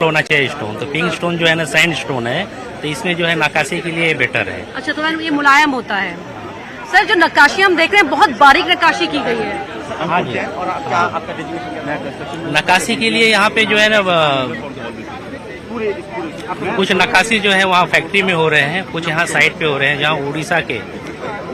होना चाहिए स्टोन। तो पिंक स्टोन जो है ना सैंड स्टोन है, तो इसमें जो है नक्काशी के लिए बेटर है। अच्छा, तो ये मुलायम होता है। सर, जो नक्काशी हम देख रहे हैं बहुत बारीक नक्काशी की गई है। हाँ जी। नक्काशी के लिए यहाँ पे जो है ना कुछ नक्काशी जो है वहाँ फैक्ट्री में हो रहे हैं, कुछ यहाँ साइड पे हो रहे हैं, जहाँ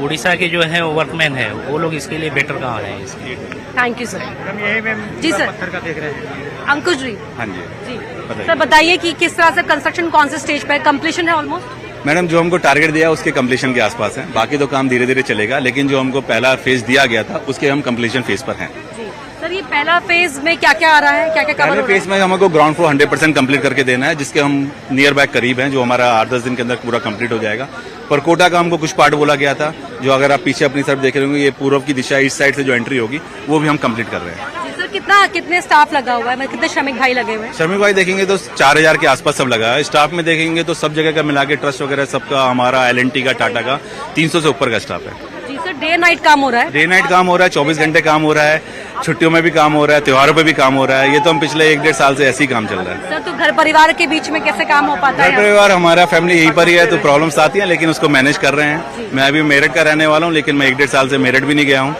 उड़ीसा के जो है वर्कमैन है वो लोग इसके लिए बेटर कहाँ है इसके। Thank you sir. जी सर, पत्थर का देख रहे हैं। अंकुश जी। हाँ जी जी सर, बताइए कि किस तरह से कंस्ट्रक्शन कौन से स्टेज पे है, कंप्लीशन है ऑलमोस्ट? मैडम, जो हमको टारगेट दिया उसके कंप्लीशन के आसपास है, बाकी तो काम धीरे धीरे चलेगा, लेकिन जो हमको पहला फेज दिया गया था उसके हम कंप्लीशन फेज पर हैं। जी सर, ये पहला फेज में क्या क्या आ रहा है, क्या क्या कवर पहले हो रहा है? फेज में हमको ग्राउंड फ्लोर 100% कंप्लीट करके देना है, जिसके हम नियर बाय करीब हैं, जो हमारा 8-10 दिन के अंदर पूरा कंप्लीट हो जाएगा। परकोटा का हमको कुछ पार्ट बोला गया था, जो अगर आप पीछे अपनी तरफ देख रहे होंगे, ये पूर्व की दिशा ईस्ट साइड से जो एंट्री होगी वो भी हम कंप्लीट कर रहे हैं। जी सर, कितने स्टाफ लगा हुआ है, मतलब कितने श्रमिक भाई लगे हुए हैं? श्रमिक भाई देखेंगे तो 4000 के आसपास सब लगा है। स्टाफ में देखेंगे तो सब जगह का मिला के ट्रस्ट वगैरह सबका, हमारा LNT का, टाटा का 300 से ऊपर का स्टाफ है। जी सर, डे नाइट काम हो रहा है? डे नाइट काम हो रहा है, 24 घंटे काम हो रहा है, छुट्टियों में भी काम हो रहा है, त्योहारों पे भी काम हो रहा है। ये तो हम पिछले 1-1.5 साल से ऐसे ही काम चल रहा है। सर, तो घर परिवार के बीच में कैसे काम हो पाता घर है? परिवार हमारा फैमिली यहीं पर ही है, तो प्रॉब्लम्स आती हैं, लेकिन उसको मैनेज कर रहे हैं। मैं अभी मेरठ का रहने वाला हूँ, लेकिन मैं 1-1.5 साल से मेरठ भी नहीं गया हूँ,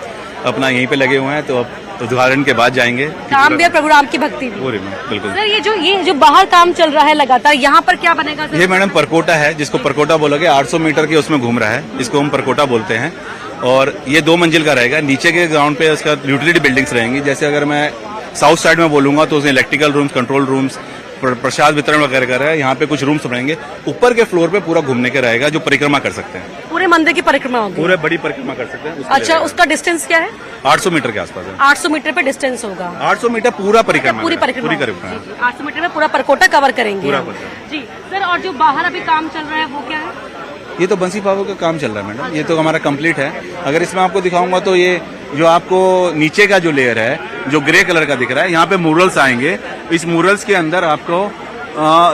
अपना यहीं पे लगे हुए हैं। तो अब उद्घाटन के बाद जाएंगे। काम भी और प्रभु राम की भक्ति भी। पूरी में बिल्कुल। सर, ये जो बाहर काम चल रहा है लगातार, यहाँ पर क्या बनेगा सर? ये मैडम परकोटा है, जिसको परकोटा बोलोगे, 800 मीटर के उसमें घूम रहा है, इसको हम परकोटा बोलते हैं। और ये 2 मंजिल का रहेगा। नीचे के ग्राउंड पे उसका यूटिलिटी बिल्डिंग्स रहेंगी। जैसे अगर मैं साउथ साइड में बोलूंगा तो उसमें इलेक्ट्रिकल रूम्स, कंट्रोल रूम्स, प्रसाद वितरण वगैरह का है। यहाँ पे कुछ रूम्स रहेंगे। ऊपर के फ्लोर पे पूरा घूमने के रहेगा, जो परिक्रमा कर सकते हैं। पूरे मंदिर की परिक्रमा होगी? पूरे बड़ी परिक्रमा कर सकते हैं। उसके अच्छा, लिए उसका डिस्टेंस क्या है? 800 मीटर के आसपास है। 800 मीटर पे डिस्टेंस होगा? 800 मीटर पूरा परिक्रमा, पूरी परिक्रमा। पूरी परिक्रमा। 800 मीटर में पूरा परकोटा कवर करेंगे पूरा हम। परिक्रमा। जी सर, और जो बाहर अभी काम चल रहा है वो क्या है? ये तो बंसी पावो का काम चल रहा है मैडम, ये तो हमारा कंप्लीट है। अगर इसमें आपको दिखाऊंगा तो ये जो आपको नीचे का जो लेयर है, जो ग्रे कलर का दिख रहा है, यहाँ पे मूरल्स आएंगे। इस मूरल्स के अंदर आपको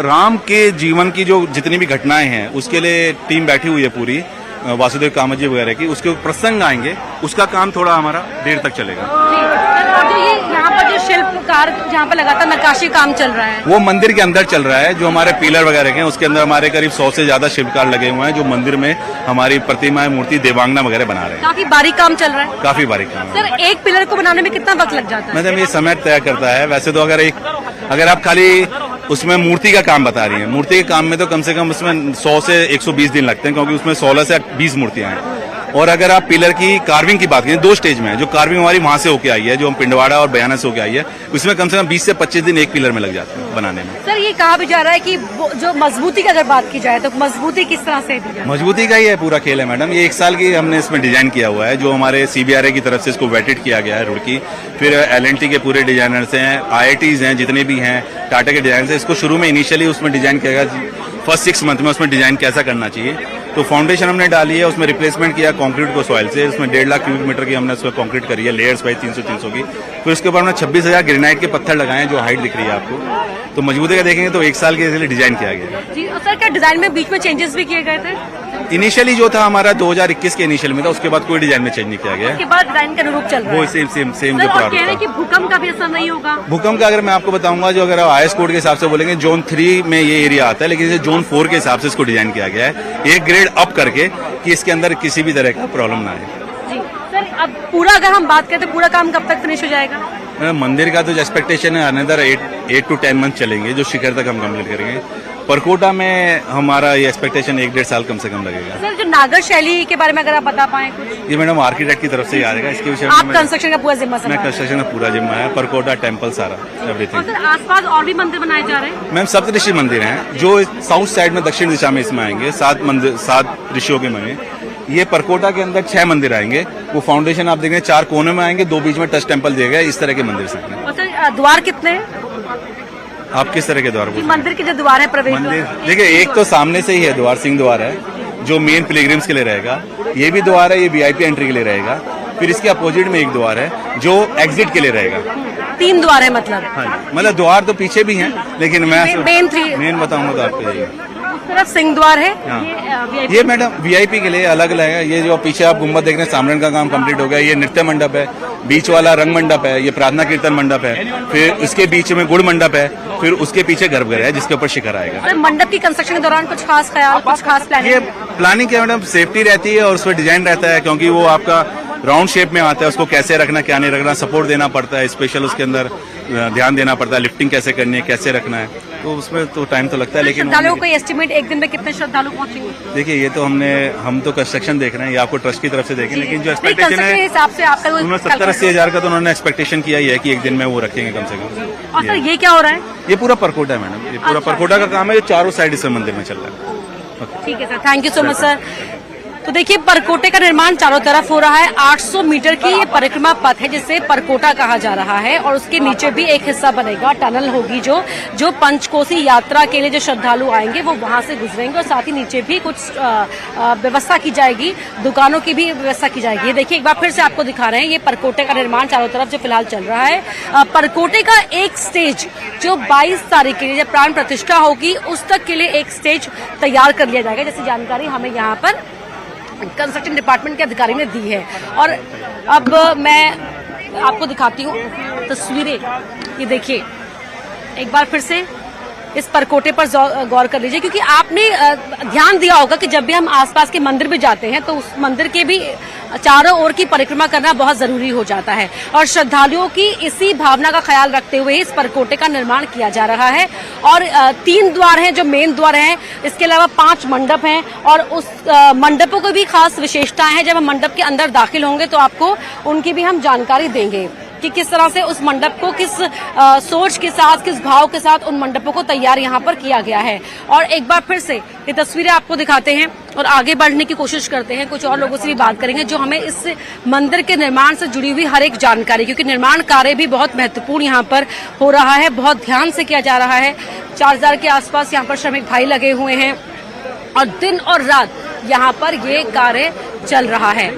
राम के जीवन की जो जितनी भी घटनाएं हैं उसके लिए टीम बैठी हुई है पूरी, वासुदेव कामत जी वगैरह की, उसके प्रसंग आएंगे। उसका काम थोड़ा हमारा देर तक चलेगा। और जो ये यहाँ पर जो शिल्पकार जहाँ पर लगातार नक्काशी काम चल रहा है, वो मंदिर के अंदर चल रहा है। जो हमारे पिलर वगैरह के हैं उसके अंदर हमारे करीब 100 से ज्यादा शिल्पकार लगे हुए हैं, जो मंदिर में हमारी प्रतिमाएं, मूर्ति, देवांगना वगैरह बना रहे हैं। काफी बारीक काम चल रहा है? काफी बारीक काम है। सर, एक पिलर को बनाने में कितना वक्त लग जाता है? मैडम, ये समय तय करता है। वैसे तो अगर आप खाली उसमें मूर्ति का काम बता रही हैं, मूर्ति के काम में तो कम से कम उसमें 100 से 120 दिन लगते हैं, क्योंकि उसमें 16 से 20 मूर्तियां हैं। और अगर आप पिलर की कार्विंग की बात करें, 2 स्टेज में है। जो कार्विंग हमारी वहां से होके आई है, जो हम पिंडवाड़ा और बयाना से होके आई है, उसमें कम से कम 20 से 25 दिन एक पिलर में लग जाते हैं बनाने में। सर, ये कहा भी जा रहा है कि जो मजबूती की अगर बात की जाए तो मजबूती किस तरह से दी जाए? मजबूती का ही है पूरा खेल है मैडम। ये 1 साल की हमने इसमें डिजाइन किया हुआ है, जो हमारे CBRA की तरफ से इसको वेटेड किया गया है, रुड़की। फिर LNT के पूरे डिजाइनर्स हैं, IITs हैं, जितने भी हैं, टाटा के डिजाइन से। इसको शुरू में इनिशियली उसमें डिजाइन किया गया, फर्स्ट 6 मंथ में उसमें डिजाइन कैसा करना चाहिए। तो फाउंडेशन हमने डाली है, उसमें रिप्लेसमेंट किया कंक्रीट को सॉइल से। उसमें 1.5 लाख क्यूबिक मीटर की हमने उसमें कंक्रीट करी है, लेयर्स वाइज 300 की। फिर उसके ऊपर हमने 26,000 ग्रेनाइट के पत्थर लगाए हैं, जो हाइट दिख रही है आपको। तो मजबूती का देखेंगे तो 1 साल के लिए डिजाइन किया गया है। जी, और सर, क्या डिजाइन में बीच में चेंजेस भी किए गए थे? इनिशियली जो था हमारा 2021 के इनिशियल में था, उसके बाद कोई डिजाइन में चेंज नहीं किया गया उसके बाद डिजाइन के अनुरूप चल रहा है? वो सेम सर, जो और प्रारूप कह रहे हैं था। कि भूकंप का भी असर नहीं होगा? भूकंप का अगर मैं आपको बताऊंगा, जो अगर IS कोड के हिसाब से बोलेंगे, जोन 3 में ये एरिया आता है, लेकिन इसे जोन 4 के हिसाब से इसको डिजाइन किया गया है, 1 ग्रेड अप करके, कि इसके अंदर किसी भी तरह का प्रॉब्लम ना आए। जी सर, अब पूरा अगर हम बात करें तो पूरा काम कब तक फिनिश हो जाएगा? मंदिर का तो जो एक्सपेक्टेशन है, अनदर 8 to 10 मंथ चलेंगे, जो शिखर तक हम कंप्लीट करेंगे। परकोटा में हमारा ये एक्सपेक्टेशन 1-1.5 साल कम से कम लगेगा। सर, जो नागर शैली के बारे में अगर आप बता पाए कुछ? ये मैडम आर्किटेक्ट की तरफ से ही आ जाएगा। इसके विषय आप में कंस्ट्रक्शन का पूरा जिम्मा मैं संभाल? कंस्ट्रक्शन का पूरा जिम्मा है, परकोटा टेम्पल सारा और एवरीथिंग। सर, आसपास और भी मंदिर बनाए जा रहे हैं? मैम, सप्तऋषि मंदिर हैं, जो साउथ साइड में दक्षिण दिशा में इसमें आएंगे। 7 ऋषियों के में ये परकोटा के अंदर 6 मंदिर आएंगे। वो फाउंडेशन आप देखेंगे 4 कोने में आएंगे, 2 बीच में टच टेम्पल दिए गए। इस तरह के मंदिर से और सर, द्वार कितने हैं? आप किस तरह के द्वार बोल रहे हैं? मंदिर के जो द्वार है, प्रवेश मंदिर द्वार? देखिए, एक तो सामने से ही है द्वार, सिंह द्वार है, जो मेन पिलग्रिम्स के लिए रहेगा। ये भी द्वार है, ये VIP एंट्री के लिए रहेगा। फिर इसके अपोजिट में एक द्वार है, जो एग्जिट के लिए रहेगा। 3 द्वार है मतलब? हाँ, मतलब द्वार तो पीछे भी हैं, लेकिन मैं मेन 3 मेन बताऊंगा तो आपको यही तरफ सिंह द्वार है, हाँ। VIP ये मैडम वीआईपी के लिए अलग अलग है। ये जो पीछे आप गुम्बद देख रहे हैं, सामरन का काम कंप्लीट हो गया। ये नृत्य मंडप है, बीच वाला रंग मंडप है, ये प्रार्थना कीर्तन मंडप है, फिर इसके बीच में गुड़ मंडप है, फिर उसके पीछे गर्भगृह है जिसके ऊपर शिखर आएगा। सर, मंडप की कंस्ट्रक्शन के दौरान कुछ खास ख्याल, कुछ खास प्लानिंग? ये प्लानिंग क्या मैडम, सेफ्टी रहती है और उसमें डिजाइन रहता है, क्योंकि वो आपका राउंड शेप में आता है। उसको कैसे रखना, क्या नहीं रखना, सपोर्ट देना पड़ता है, स्पेशल उसके अंदर ध्यान देना पड़ता है, लिफ्टिंग कैसे करनी है, कैसे रखना है, तो उसमें तो टाइम तो लगता है। लेकिन श्रद्धालुओं को एस्टिमेट एक दिन में कितने श्रद्धालु पहुंचेंगे? देखिए, ये तो हम तो कंस्ट्रक्शन देख रहे हैं, ये आपको ट्रस्ट की तरफ से देखें, लेकिन जो एक्सपेक्टेशन है हिसाब से आपका उन्होंने 70-80 हजार का तो उन्होंने एक्सपेक्टेशन किया ही है कि एक दिन में वो रखेंगे कम से कम। और सर, ये क्या हो रहा है? ये पूरा परकोटा है मैडम, ये पूरा परकोटा का काम है, ये चारों साइड इस मंदिर में चल रहा है। ठीक है sir, thank you so much sir. तो देखिए, परकोटे का निर्माण चारों तरफ हो रहा है। 800 मीटर की ये परिक्रमा पथ है जिसे परकोटा कहा जा रहा है, और उसके नीचे भी एक हिस्सा बनेगा, टनल होगी जो पंचकोसी यात्रा के लिए जो श्रद्धालु आएंगे वो वहां से गुजरेंगे, और साथ ही नीचे भी कुछ व्यवस्था की जाएगी, दुकानों की भी व्यवस्था की जाएगी। देखिए, एक बार फिर से आपको दिखा रहे हैं ये परकोटे का निर्माण चारों तरफ जो फिलहाल चल रहा है। परकोटे का एक स्टेज जो 22 तारीख के लिए जब प्राण प्रतिष्ठा होगी उस तक के लिए एक स्टेज तैयार कर लिया जाएगा, जैसी जानकारी हमें यहाँ पर कंस्ट्रक्शन डिपार्टमेंट के अधिकारी ने दी है। और अब मैं आपको दिखाती हूँ तस्वीरें। ये देखिए, एक बार फिर से इस परकोटे पर गौर कर लीजिए, क्योंकि आपने ध्यान दिया होगा कि जब भी हम आसपास के मंदिर भी जाते हैं तो उस मंदिर के भी चारों ओर की परिक्रमा करना बहुत जरूरी हो जाता है, और श्रद्धालुओं की इसी भावना का ख्याल रखते हुए इस परकोटे का निर्माण किया जा रहा है। और 3 द्वार हैं जो मेन द्वार हैं, इसके अलावा 5 मंडप हैं, और उस मंडपों को भी खास विशेषताएं हैं। जब हम मंडप के अंदर दाखिल होंगे तो आपको उनकी भी हम जानकारी देंगे कि किस तरह से उस मंडप को किस सोच के साथ, किस भाव के साथ उन मंडपों को तैयार यहाँ पर किया गया है। और एक बार फिर से ये तस्वीरें आपको दिखाते हैं और आगे बढ़ने की कोशिश करते हैं। कुछ और लोगों से भी बात करेंगे जो हमें इस मंदिर के निर्माण से जुड़ी हुई हर एक जानकारी, क्योंकि निर्माण कार्य भी बहुत महत्वपूर्ण यहाँ पर हो रहा है, बहुत ध्यान से किया जा रहा है। 4000 के आसपास यहाँ पर श्रमिक भाई लगे हुए हैं और दिन और रात यहाँ पर ये कार्य चल रहा है।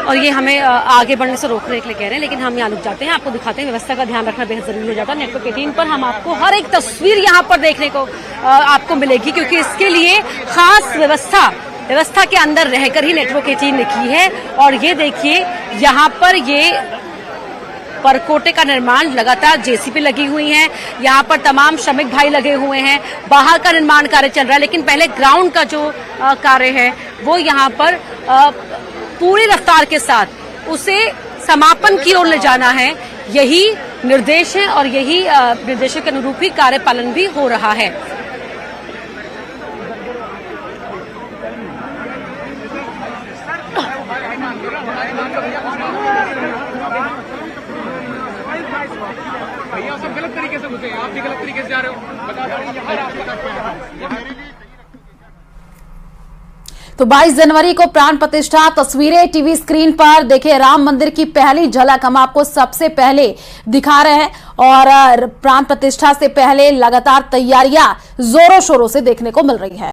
और ये हमें आगे बढ़ने से रोकने के लिए कह रहे हैं, लेकिन हम यहाँ रुक जाते हैं, आपको दिखाते हैं। व्यवस्था का ध्यान रखना बेहद जरूरी हो जाता है। नेटवर्क 18 पर हम आपको हर एक तस्वीर यहाँ पर देखने को आपको मिलेगी, क्योंकि इसके लिए खास व्यवस्था के अंदर रहकर ही नेटवर्क 18 ने की है। और ये देखिए, यहाँ पर ये परकोटे का निर्माण लगातार जेसीबी लगी हुई है, यहाँ पर तमाम श्रमिक भाई लगे हुए हैं। बाहर का निर्माण कार्य चल रहा है, लेकिन पहले ग्राउंड का जो कार्य है वो यहाँ पर पूरी रफ्तार के साथ उसे समापन की ओर ले जाना है। यही निर्देश है और यही निर्देशों के अनुरूप ही कार्य पालन भी हो रहा है। भैया सब गलत तरीके से घुसे, आप भी गलत तरीके से जा रहे हो। तो 22 जनवरी को प्राण प्रतिष्ठा तस्वीरें टीवी स्क्रीन पर देखिए। राम मंदिर की पहली झलक हम आपको सबसे पहले दिखा रहे हैं, और प्राण प्रतिष्ठा से पहले लगातार तैयारियां जोरों शोरों से देखने को मिल रही है।